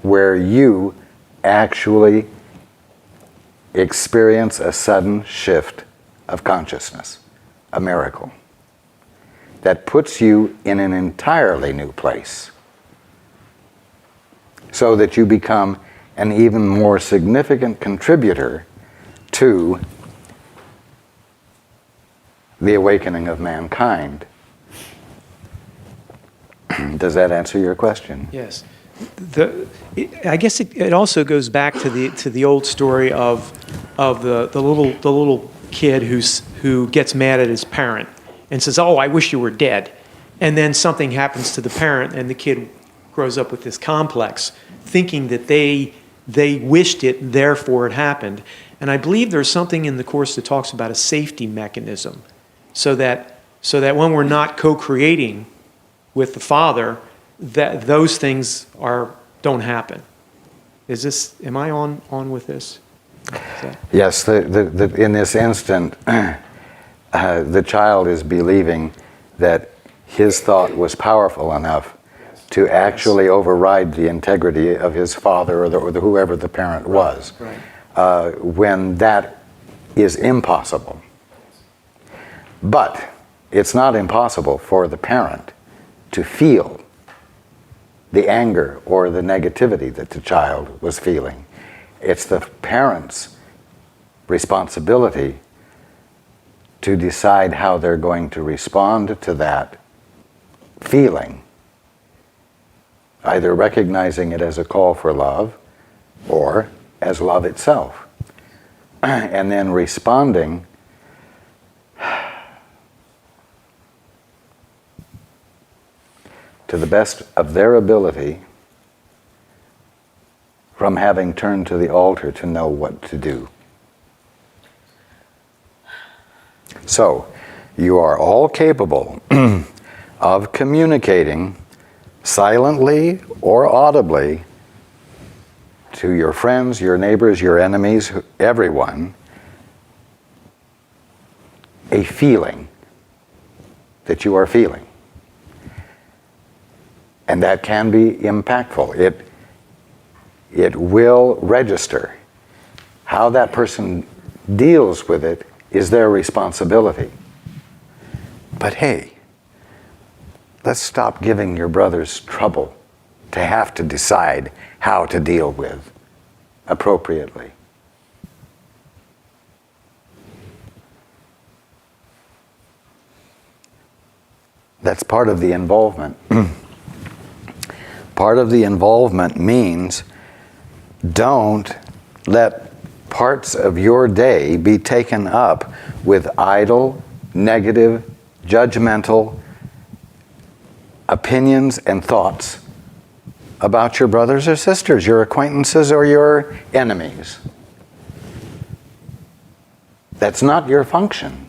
where you actually experience a sudden shift of consciousness, a miracle that puts you in an entirely new place, so that you become an even more significant contributor to the awakening of mankind. Does that answer your question? Yes. I guess it also goes back to the old story of the little kid who gets mad at his parent and says, "Oh, I wish you were dead," and then something happens to the parent, and the kid grows up with this complex, thinking that they wished it, therefore it happened. And I believe there's something in the Course that talks about a safety mechanism, so that when we're not co-creating with the Father, that those things don't happen. Am I on with this? Yes, in this instant, the child is believing that his thought was powerful enough to actually override the integrity of his father or whoever the parent was, when that is impossible. But it's not impossible for the parent to feel the anger or the negativity that the child was feeling. It's the parent's responsibility to decide how they're going to respond to that feeling, either recognizing it as a call for love or as love itself, and then responding to the best of their ability, from having turned to the altar to know what to do. So, you are all capable of communicating silently or audibly to your friends, your neighbors, your enemies, everyone, a feeling that you are feeling. And that can be impactful. It will register. How that person deals with it is their responsibility. But hey, let's stop giving your brothers trouble to have to decide how to deal with appropriately. That's part of the involvement. Part of the involvement means don't let parts of your day be taken up with idle, negative, judgmental opinions and thoughts about your brothers or sisters, your acquaintances or your enemies. That's not your function.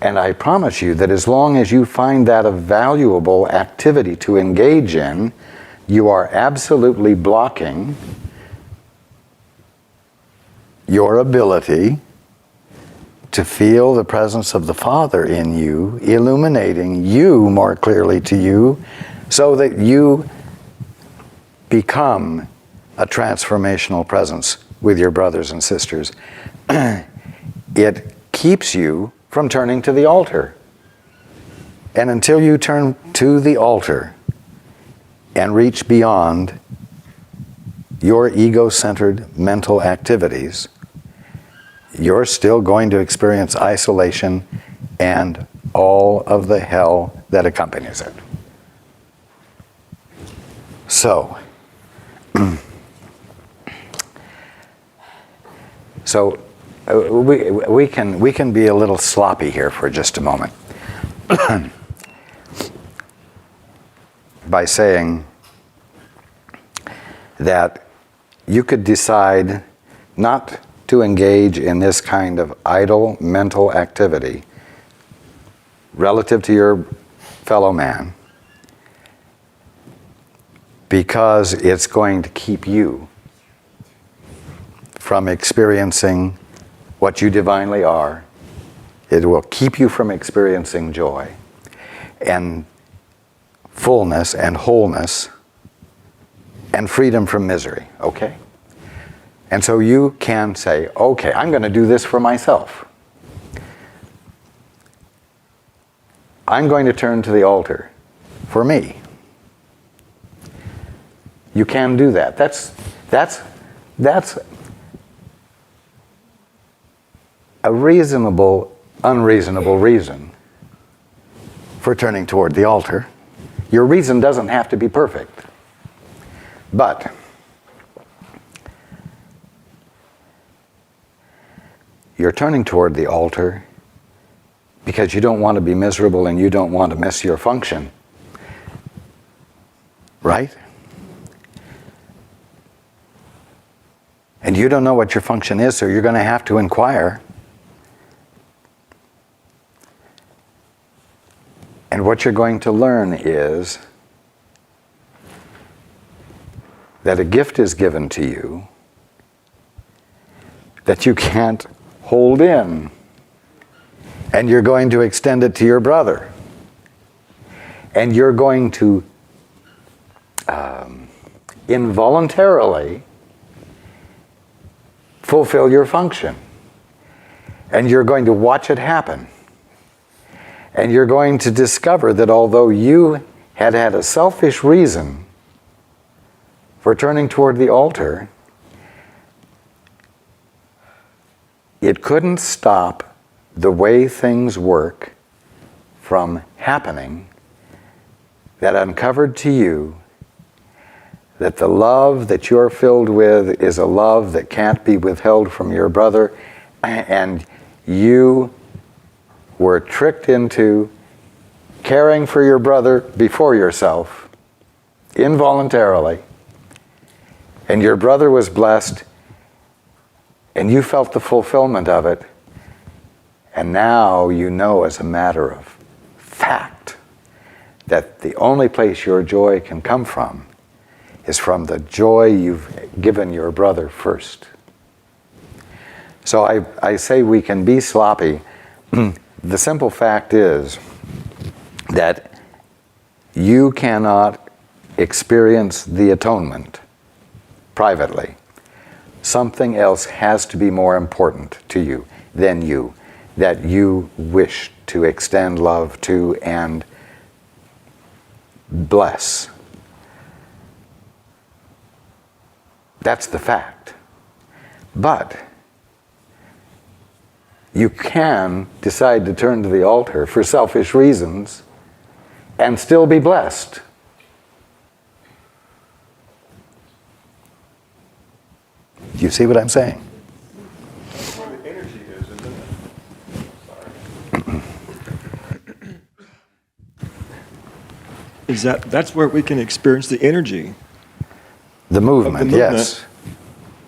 And I promise you that as long as you find that a valuable activity to engage in, you are absolutely blocking your ability to feel the presence of the Father in you, illuminating you more clearly to you, so that you become a transformational presence with your brothers and sisters. It keeps you from turning to the altar. And until you turn to the altar and reach beyond your ego-centered mental activities, you're still going to experience isolation and all of the hell that accompanies it. So, we can be a little sloppy here for just a moment by saying that you could decide not to engage in this kind of idle mental activity relative to your fellow man, because it's going to keep you from experiencing what you divinely are. It will keep you from experiencing joy and fullness and wholeness and freedom from misery, okay? And so you can say, okay, I'm going to do this for myself. I'm going to turn to the altar for me. You can do that. That's a reasonable, unreasonable reason for turning toward the altar. Your reason doesn't have to be perfect. But you're turning toward the altar because you don't want to be miserable and you don't want to miss your function. Right? And you don't know what your function is, so you're going to have to inquire. And what you're going to learn is that a gift is given to you that you can't hold in. And you're going to extend it to your brother. And you're going to involuntarily fulfill your function. And you're going to watch it happen. And you're going to discover that although you had a selfish reason for turning toward the altar, it couldn't stop the way things work from happening that uncovered to you that the love that you're filled with is a love that can't be withheld from your brother, and you were tricked into caring for your brother before yourself, involuntarily, and your brother was blessed, and you felt the fulfillment of it, and now you know as a matter of fact that the only place your joy can come from is from the joy you've given your brother first. So I say we can be sloppy. The simple fact is that you cannot experience the atonement privately. Something else has to be more important to you than you, that you wish to extend love to and bless. That's the fact. But you can decide to turn to the altar for selfish reasons and still be blessed. Do you see what I'm saying? That's where the energy is, isn't it? That's where we can experience the energy The movement, yes.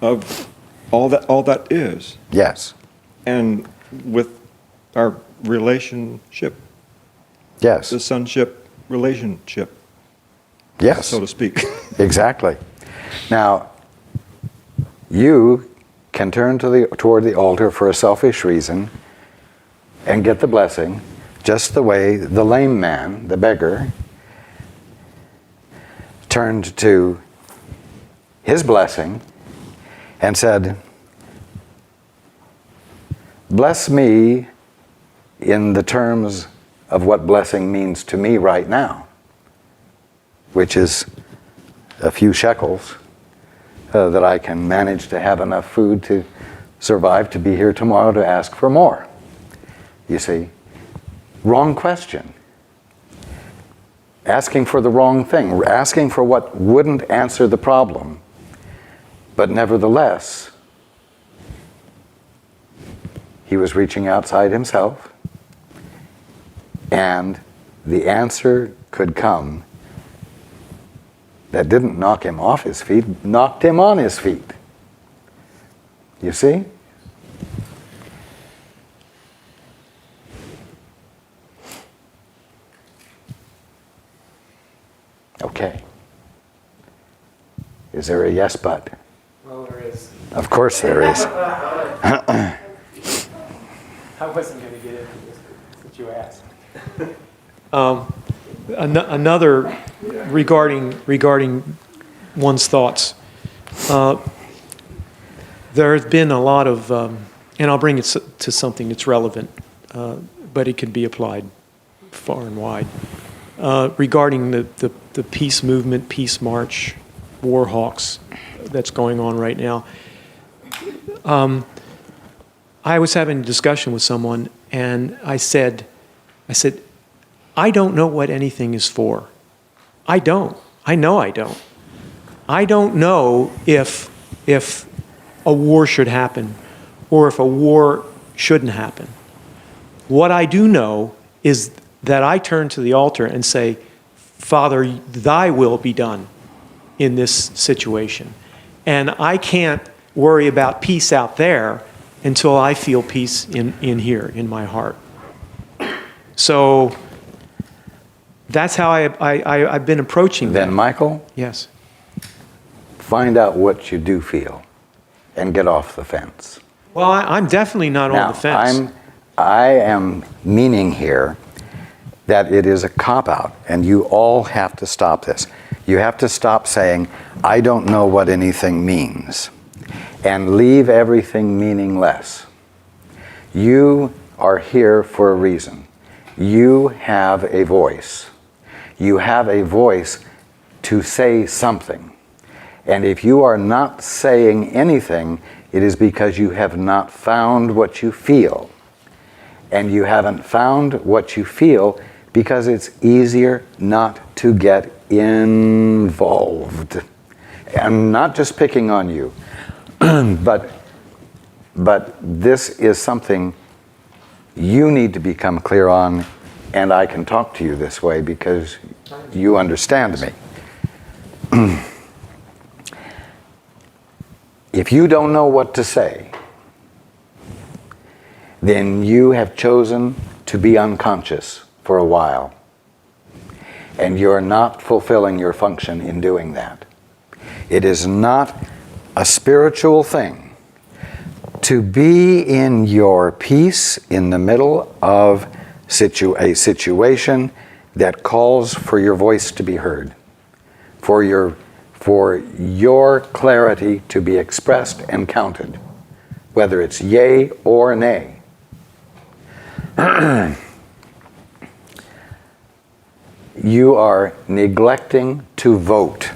of all that is. Yes. And with our relationship, Yes. the sonship relationship, Yes. so to speak. Exactly. Now, you can turn toward the altar for a selfish reason and get the blessing, just the way the lame man, the beggar, turned to his blessing and said, "Bless me in the terms of what blessing means to me right now," which is a few shekels that I can manage to have enough food to survive to be here tomorrow to ask for more. You see, wrong question. Asking for the wrong thing, asking for what wouldn't answer the problem, but nevertheless, he was reaching outside himself, and the answer could come that didn't knock him off his feet, knocked him on his feet. You see? Okay. Is there a yes but? Well, there is. Of course there is. I wasn't going to get into this, but you asked. Another regarding one's thoughts. There has been a lot of, and I'll bring it to something that's relevant, but it can be applied far and wide, regarding the peace movement, peace march, war hawks that's going on right now. I was having a discussion with someone, and I said, I don't know what anything is for. I don't. I know I don't. I don't know if a war should happen or if a war shouldn't happen. What I do know is that I turn to the altar and say, Father, thy will be done in this situation. And I can't worry about peace out there until I feel peace in here, in my heart. So that's how I've been approaching that. Then, Michael, Yes. find out what you do feel and get off the fence. Well, I'm definitely not on the fence. I am meaning here that it is a cop-out, and you all have to stop this. You have to stop saying, I don't know what anything means, and leave everything meaningless. You are here for a reason. You have a voice. You have a voice to say something. And if you are not saying anything, it is because you have not found what you feel. And you haven't found what you feel because it's easier not to get involved. I'm not just picking on you, but this is something you need to become clear on, and I can talk to you this way because you understand me. If you don't know what to say, then you have chosen to be unconscious for a while. And you're not fulfilling your function in doing that. It is not a spiritual thing to be in your peace in the middle of a situation that calls for your voice to be heard, for your clarity to be expressed and counted, whether it's yay or nay. You are neglecting to vote.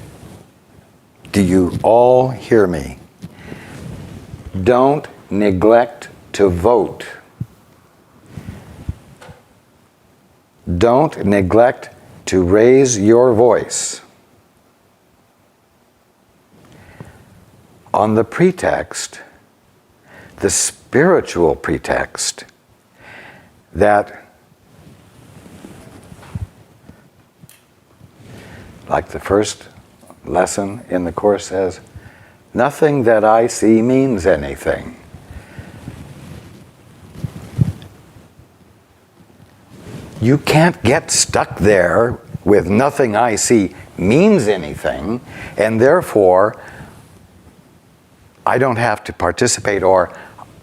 Do you all hear me? Don't neglect to vote. Don't neglect to raise your voice on the pretext, the spiritual pretext, that, like the first lesson in the course says, nothing that I see means anything. You can't get stuck there with nothing I see means anything, and therefore I don't have to participate, or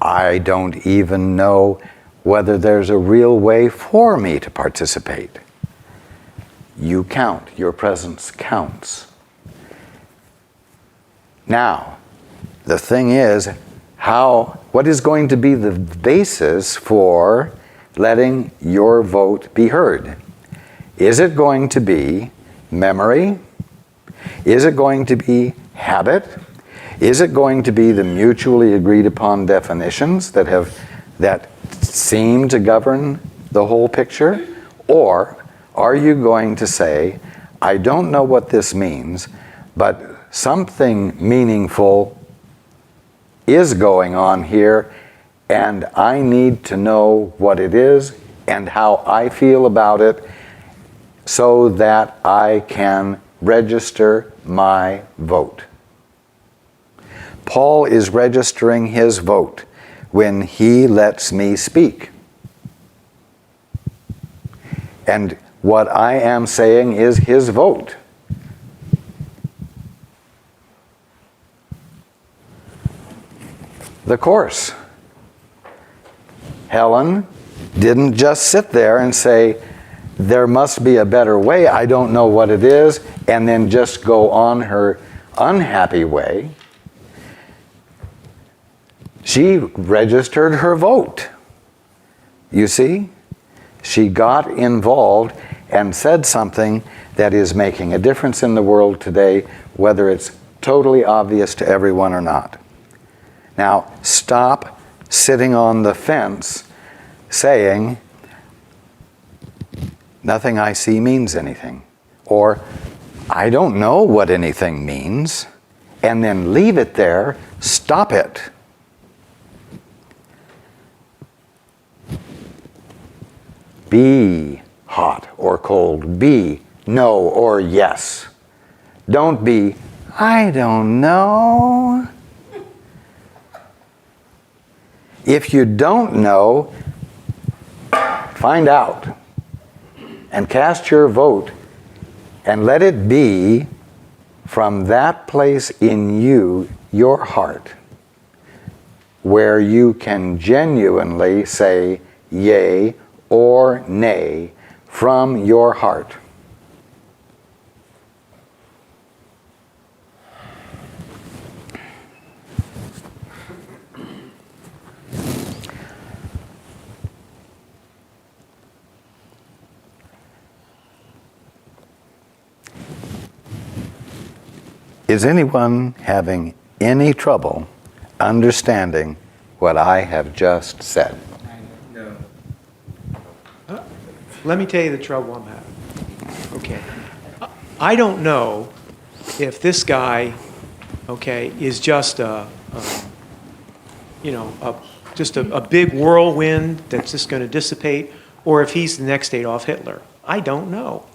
I don't even know whether there's a real way for me to participate. You count. Your presence counts. Now, the thing is, what is going to be the basis for letting your vote be heard? Is it going to be memory? Is it going to be habit? Is it going to be the mutually agreed upon definitions that seem to govern the whole picture? Or are you going to say, I don't know what this means, but something meaningful is going on here, and I need to know what it is and how I feel about it so that I can register my vote. Paul is registering his vote when he lets me speak. And what I am saying is his vote. The course. Helen didn't just sit there and say, there must be a better way, I don't know what it is, and then just go on her unhappy way, she registered her vote. You see? She got involved and said something that is making a difference in the world today, whether it's totally obvious to everyone or not. Now, stop sitting on the fence saying, nothing I see means anything, or I don't know what anything means, and then leave it there. Stop it. Be hot or cold. Be no or yes. Don't be, I don't know. If you don't know, find out and cast your vote and let it be from that place in you, your heart, where you can genuinely say yea or nay from your heart. Is anyone having any trouble understanding what I have just said? No. Let me tell you the trouble I'm having. Okay. I don't know if this guy, okay, is just just a big whirlwind that's just going to dissipate, or if he's the next Adolf Hitler. I don't know.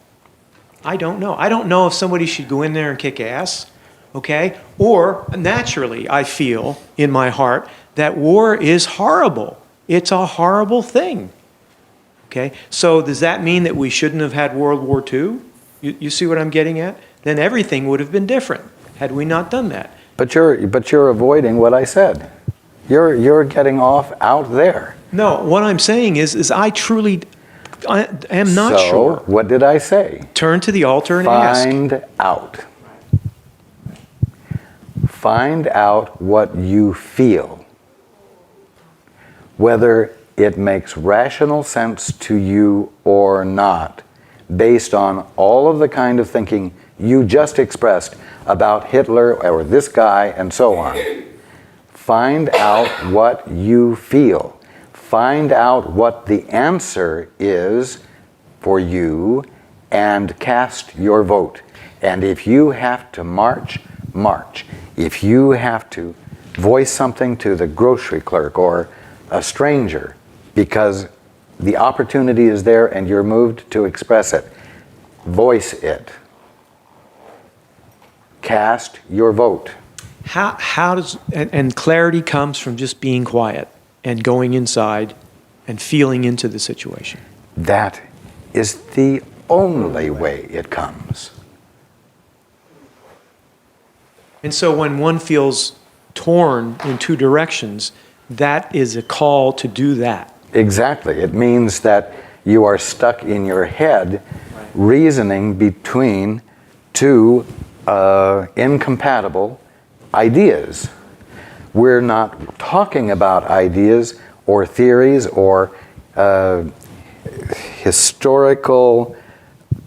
I don't know. I don't know if somebody should go in there and kick ass, okay? Or naturally, I feel in my heart that war is horrible. It's a horrible thing. Okay, so does that mean that we shouldn't have had World War II? You see what I'm getting at? Then everything would have been different had we not done that. But you're avoiding what I said. You're getting off out there. No, what I'm saying is I am not sure. So, what did I say? Turn to the altar and ask. Find out. Find out what you feel. Whether it makes rational sense to you or not, based on all of the kind of thinking you just expressed about Hitler or this guy and so on. Find out what you feel. Find out what the answer is for you and cast your vote. And if you have to march, march. If you have to voice something to the grocery clerk or a stranger, because the opportunity is there and you're moved to express it, voice it. Cast your vote. How does, and clarity comes from just being quiet and going inside and feeling into the situation. That is the only way it comes. And so when one feels torn in two directions, that is a call to do that. Exactly. It means that you are stuck in your head reasoning between two incompatible ideas. We're not talking about ideas or theories or historical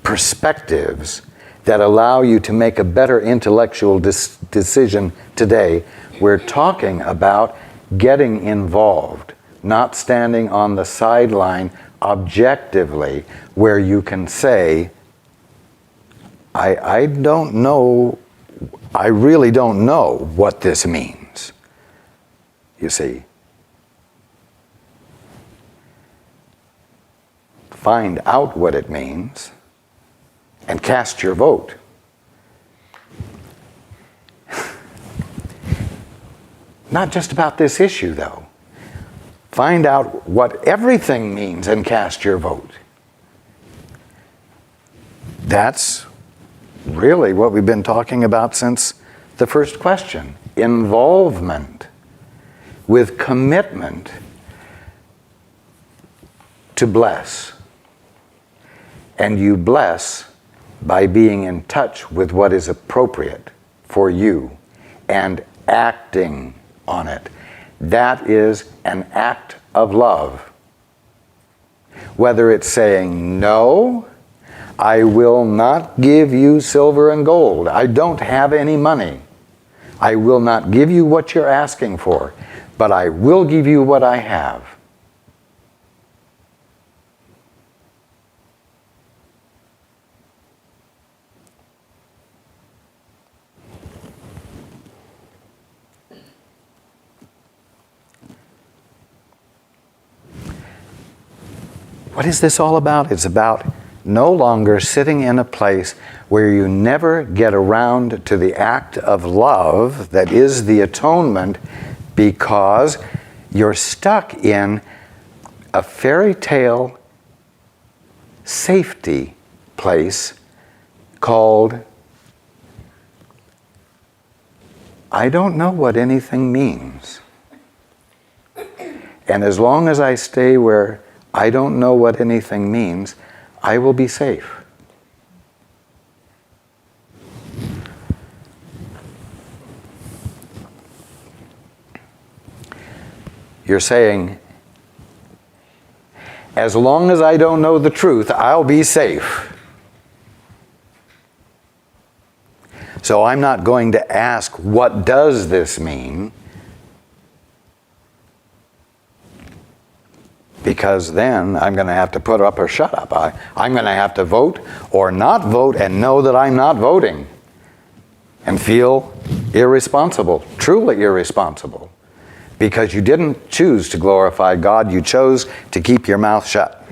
perspectives that allow you to make a better intellectual decision today. We're talking about getting involved, not standing on the sideline objectively, where you can say, I don't know, I really don't know what this means. You see? Find out what it means and cast your vote. Not just about this issue, though. Find out what everything means and cast your vote. That's really what we've been talking about since the first question. Involvement with commitment to bless. And you bless by being in touch with what is appropriate for you and acting on it. That is an act of love. Whether it's saying, no, I will not give you silver and gold. I don't have any money. I will not give you what you're asking for, but I will give you what I have. What is this all about? It's about no longer sitting in a place where you never get around to the act of love that is the atonement, because you're stuck in a fairy tale safety place called, I don't know what anything means. And as long as I stay where I don't know what anything means, I will be safe. You're saying, as long as I don't know the truth, I'll be safe. So I'm not going to ask, what does this mean? Because then I'm going to have to put up or shut up. I'm going to have to vote or not vote and know that I'm not voting and feel irresponsible, truly irresponsible, because you didn't choose to glorify God. You chose to keep your mouth shut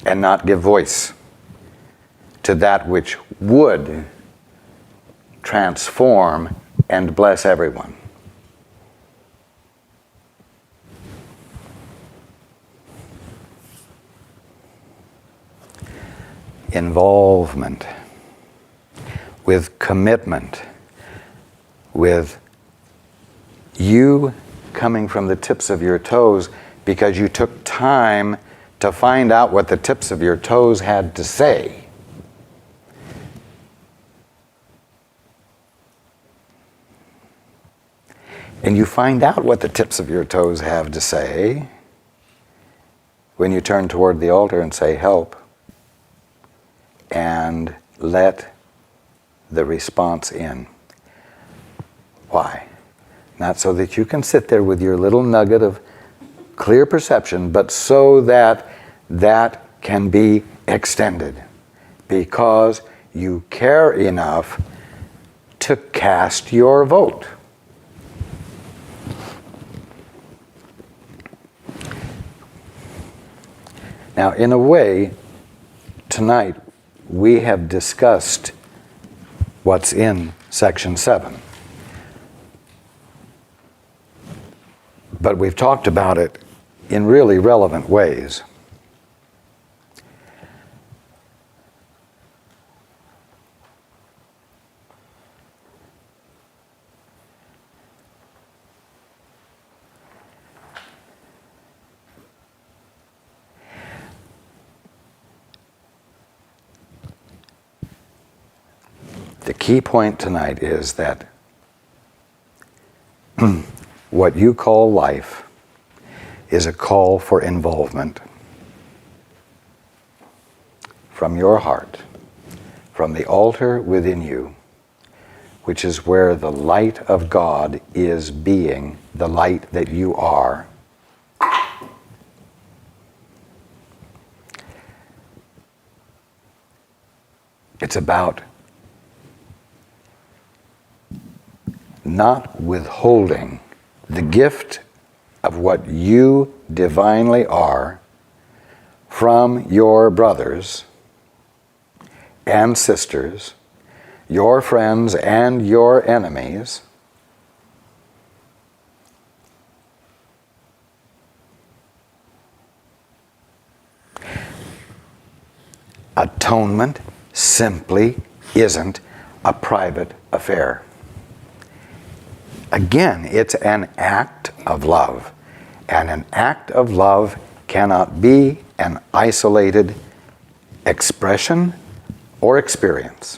and not give voice to that which would transform and bless everyone. Involvement, with commitment, with you coming from the tips of your toes because you took time to find out what the tips of your toes had to say. And you find out what the tips of your toes have to say when you turn toward the altar and say, help. And let the response in. Why? Not so that you can sit there with your little nugget of clear perception, but so that that can be extended. Because you care enough to cast your vote. Now, in a way, tonight, we have discussed what's in section 7. But we've talked about it in really relevant ways. The key point tonight is that what you call life is a call for involvement from your heart, from the altar within you, which is where the light of God is being, the light that you are. It's about not withholding the gift of what you divinely are from your brothers and sisters, your friends and your enemies, atonement simply isn't a private affair. Again, it's an act of love. And an act of love cannot be an isolated expression or experience.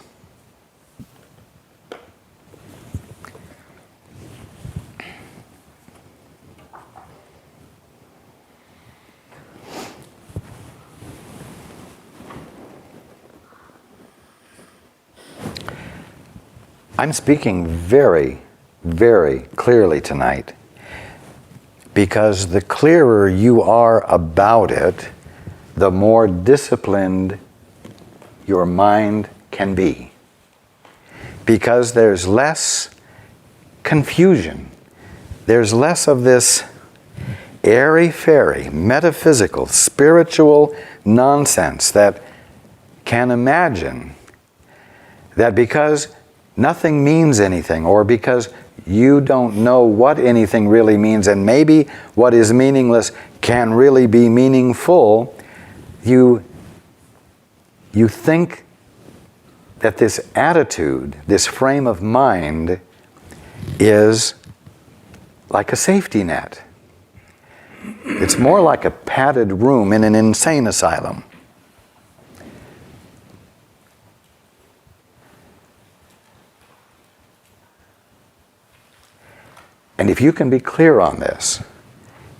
I'm speaking very, very clearly tonight, because the clearer you are about it, the more disciplined your mind can be. Because there's less confusion. There's less of this airy-fairy, metaphysical, spiritual nonsense that can imagine that because nothing means anything, or because you don't know what anything really means, and maybe what is meaningless can really be meaningful, you think that this attitude, this frame of mind, is like a safety net. It's more like a padded room in an insane asylum. And if you can be clear on this,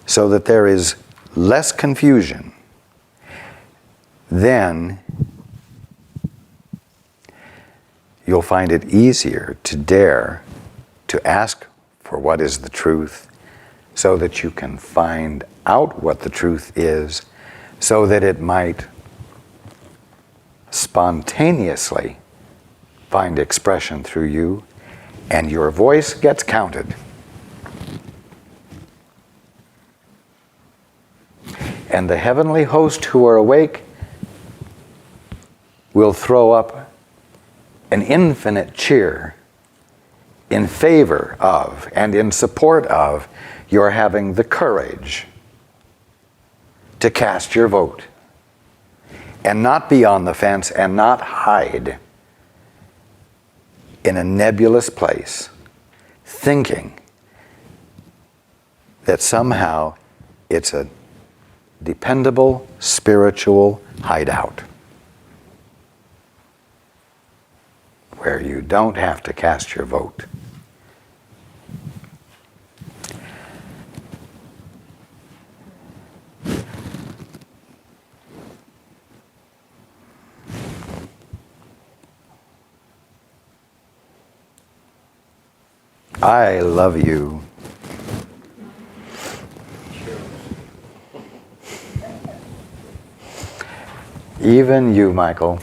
so that there is less confusion, then you'll find it easier to dare to ask for what is the truth, so that you can find out what the truth is, so that it might spontaneously find expression through you, and your voice gets counted. And the heavenly host who are awake will throw up an infinite cheer in favor of and in support of your having the courage to cast your vote and not be on the fence and not hide in a nebulous place thinking that somehow it's a dependable spiritual hideout where you don't have to cast your vote. I love you. Even you, Michael.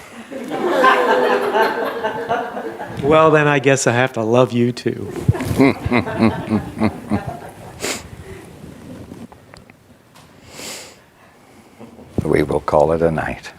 Well, then I guess I have to love you too. We will call it a night.